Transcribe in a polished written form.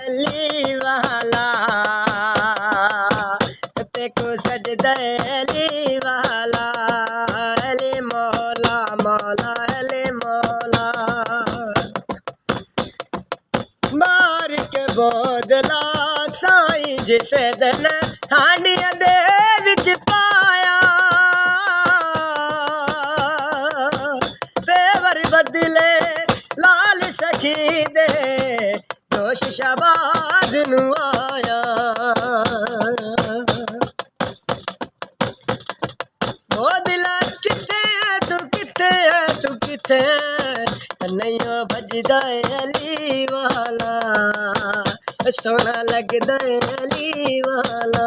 अली वाला तेको सजदा अली वाला अली मौला मौला अली मौला मार के बोदला साईं जिस दिन हांडिया दे विच पाया फेवर बदले लाल सखी दे दोष शबाज नू आया ओ दिला किथे तू किथे तू किथे नहीं भजदा अली वाला सोना लगदा अली वाला।